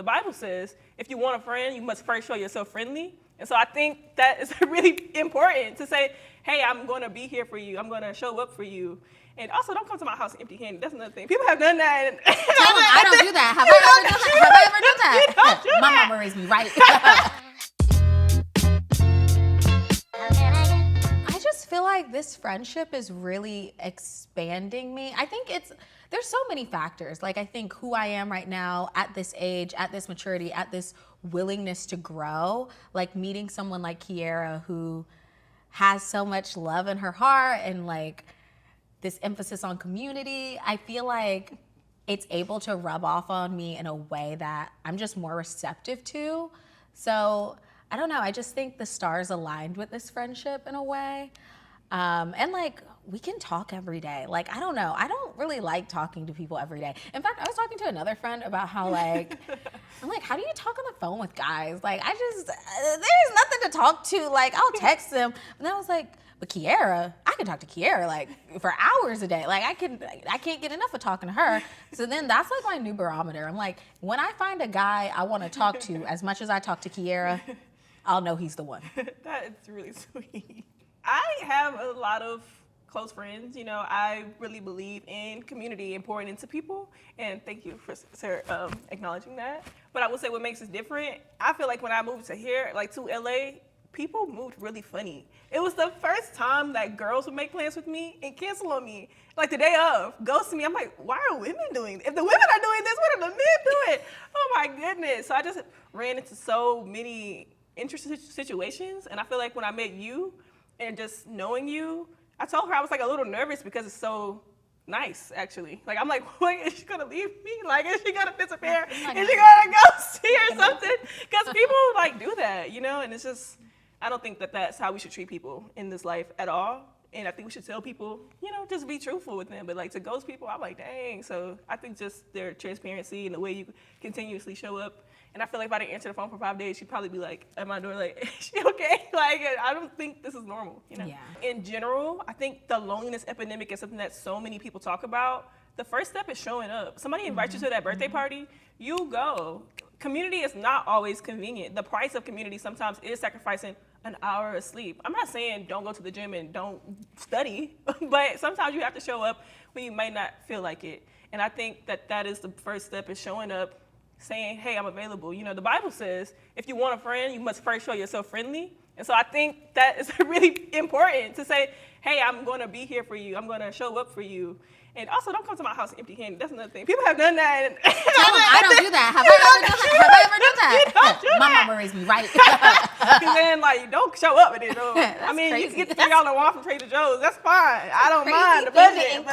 Bible says, if you want a friend, you must first show yourself friendly. And so I think that is really important to say, hey, I'm going to be here for you. I'm going to show up for you. And also, don't come to my house empty-handed. That's another thing. People have done that. And I don't do that. Have I ever done that? My mama raised me right. I just feel like this friendship is really expanding me. I think there's so many factors. Like, I think who I am right now at this age, at this maturity, at this willingness to grow, like meeting someone like Ke'Era who has so much love in her heart and like this emphasis on community, I feel like it's able to rub off on me in a way that I'm just more receptive to. So I don't know, I just think the stars aligned with this friendship in a way. And like, we can talk every day. Like, I don't know, I don't really like talking to people every day. In fact, I was talking to another friend about how like, I'm like, how do you talk on the phone with guys? Like, there's nothing to talk to. Like, I'll text them. And then I was like, but Ke'Era, I can talk to Ke'Era like for hours a day. Like I can't get enough of talking to her. So then that's like my new barometer. I'm like, when I find a guy I want to talk to as much as I talk to Ke'Era, I'll know he's the one. That is really sweet. I have a lot of close friends. You know, I really believe in community and pouring into people. And thank you for acknowledging that. But I would say what makes us different, I feel like when I moved to here, like to LA, people moved really funny. It was the first time that girls would make plans with me and cancel on me. Like the day of, ghost me. I'm like, why are women doing this? If the women are doing this, what are the men doing? Oh my goodness. So I just ran into so many interesting situations. And I feel like when I met you and just knowing you, I told her I was like a little nervous because it's so nice, actually. Like, I'm like, wait, is she gonna leave me? Like, is she gonna disappear? Is she gonna go see or something? Because people like do that, you know? And it's just, I don't think that that's how we should treat people in this life at all. And I think we should tell people, you know, just be truthful with them. But like to ghost people, I'm like, dang. So I think just their transparency and the way you continuously show up. And I feel like if I didn't answer the phone for 5 days, she'd probably be like at my door, like, is she okay? Like, I don't think this is normal, you know? Yeah. In general, I think the loneliness epidemic is something that so many people talk about. The first step is showing up. Somebody invites you to that birthday party, you go. Community is not always convenient. The price of community sometimes is sacrificing an hour of sleep. I'm not saying don't go to the gym and don't study, but sometimes you have to show up when you might not feel like it. And I think that that is the first step, is showing up, saying, hey, I'm available. You know, the Bible says, if you want a friend, you must first show yourself friendly. And so I think that is really important to say, hey, I'm going to be here for you. I'm going to show up for you. And also, don't come to my house empty-handed. That's another thing. People have done that. And I don't do that. Have I ever done that? My mama raised me right. Because then, like, don't show up with it. I mean, crazy. You can get the $3 one from Trader Joe's. That's fine. I don't mind the budget. I'm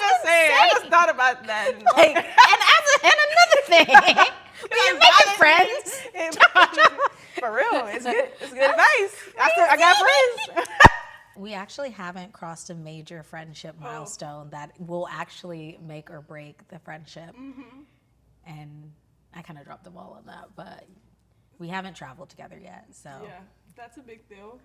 just saying. I just thought about that. Like, and another thing, when you're making friends. For real, it's good. It's good advice. I got friends. We actually haven't crossed a major friendship milestone that will actually make or break the friendship. Mm-hmm. And I kind of dropped the ball on that, but we haven't traveled together yet, so. Yeah, that's a big deal.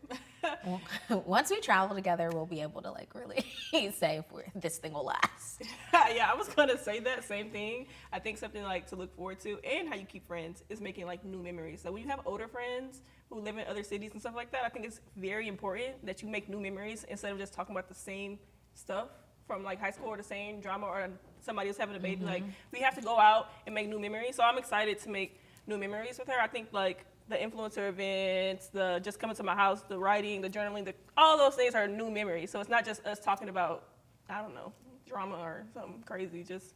Once we travel together, we'll be able to like really say if this thing will last. Yeah, I was gonna say that same thing. I think something like to look forward to and how you keep friends is making like new memories. So when you have older friends who live in other cities and stuff like that, I think it's very important that you make new memories instead of just talking about the same stuff from like high school or the same drama or somebody else having a baby. Mm-hmm. Like, we have to go out and make new memories. So I'm excited to make new memories with her. I think like the influencer events, the just coming to my house, the writing, the journaling, all those things are new memories. So it's not just us talking about, I don't know, drama or something crazy, just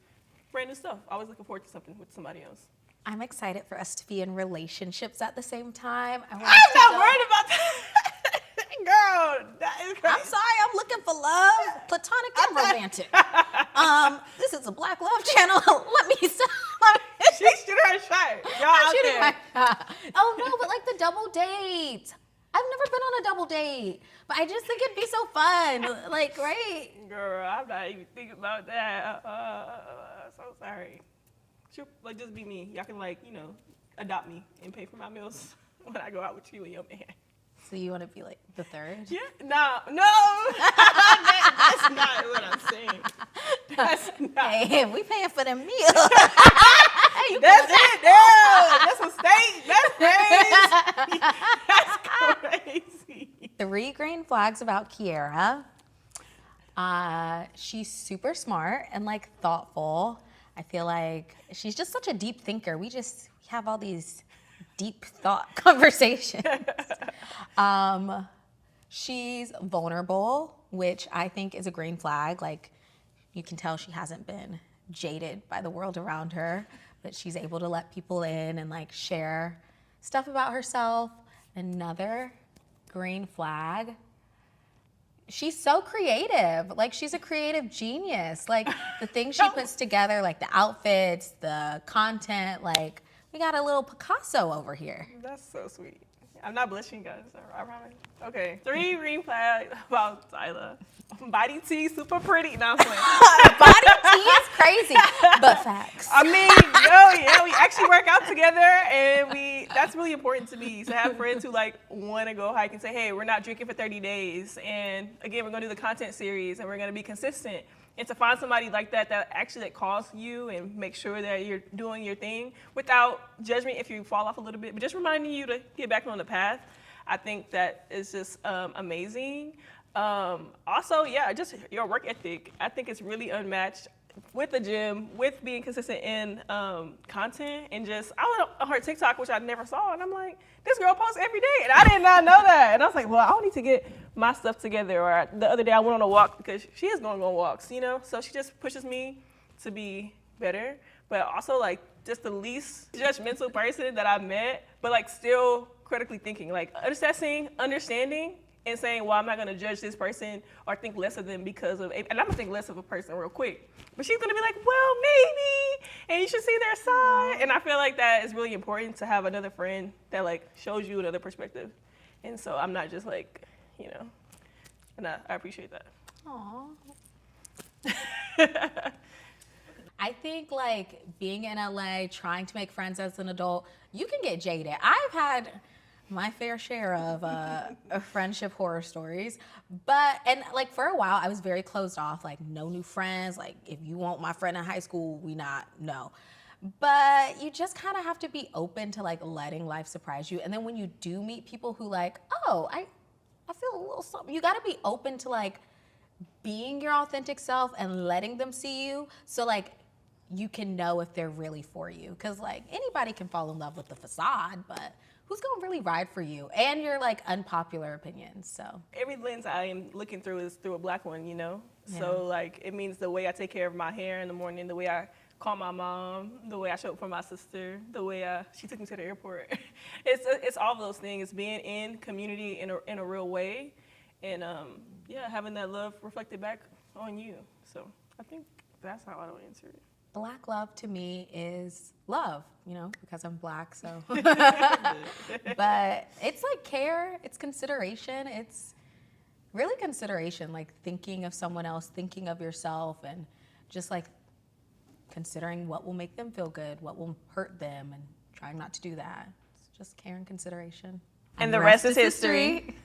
brand new stuff. Always looking forward to something with somebody else. I'm excited for us to be in relationships at the same time. I'm not worried about that. Girl, that is crazy. I'm sorry, I'm looking for love, platonic and romantic. This is a Black Love channel. Let me stop. She shoot her shot. Y'all out there. Oh no, but like the double date. I've never been on a double date, but I just think it'd be so fun. Like, right? Girl, I'm not even thinking about that. So sorry. She'll like just be me. Y'all can like, you know, adopt me and pay for my meals when I go out with you and your man. So you want to be like the third? Yeah. No. That's not what I'm saying. That's not. Hey, we paying for them meals. That green flags about Ke'Era. She's super smart and like thoughtful. I feel like she's just such a deep thinker. We have all these deep thought conversations. She's vulnerable, which I think is a green flag. Like, you can tell she hasn't been jaded by the world around her, but she's able to let people in and like share stuff about herself. Another green flag, she's so creative. Like, she's a creative genius. Like, the things she puts together, like the outfits, the content, like, we got a little Picasso over here. That's so sweet. I'm not blushing, guys. I promise. Okay, 3 green flags about Tyla. Body T, super pretty. No, I'm playing. Body T is crazy, but facts. I mean, yeah, we actually work out together, and that's really important to me, to have friends who like want to go hike and say, hey, we're not drinking for 30 days. And again, we're going to do the content series, and we're going to be consistent. And to find somebody like that actually calls you and make sure that you're doing your thing without judgment if you fall off a little bit, but just reminding you to get back on the path. I think that is just amazing. Also, yeah, just your work ethic. I think it's really unmatched with the gym, with being consistent in content, and just, I went on her TikTok, which I never saw, and I'm like, this girl posts every day, and I did not know that. And I was like, well, I don't need to get my stuff together. Or the other day I went on a walk, because she is going on walks, you know? So she just pushes me to be better, but also like just the least judgmental person that I met, but like still critically thinking, like assessing, understanding, and saying, well, I'm not gonna judge this person or think less of them because of, and I'm gonna think less of a person real quick. But she's gonna be like, well, maybe, and you should see their side. And I feel like that is really important, to have another friend that like shows you another perspective. And so I'm not just like, you know, and I appreciate that. Aww. I think like being in LA, trying to make friends as an adult, you can get jaded. I've had my fair share of friendship horror stories, and like for a while I was very closed off, like no new friends, like if you want my friend in high school, no. But you just kind of have to be open to like letting life surprise you. And then when you do meet people who like, oh, I feel a little something, you got to be open to like being your authentic self and letting them see you, so like you can know if they're really for you. Because like anybody can fall in love with the facade, but who's gonna really ride for you and your like unpopular opinions? So every lens I am looking through is through a Black one, you know? Yeah. So like it means the way I take care of my hair in the morning, the way I call my mom, the way I show up for my sister, the way she took me to the airport. It's all of those things, being in community in a real way, and yeah, having that love reflected back on you. So I think that's how I would answer it. Black love to me is love, you know, because I'm Black, so. But it's like care, it's consideration, it's really consideration, like thinking of someone else, thinking of yourself, and just like considering what will make them feel good, what will hurt them, and trying not to do that. It's just care and consideration. And the rest is history.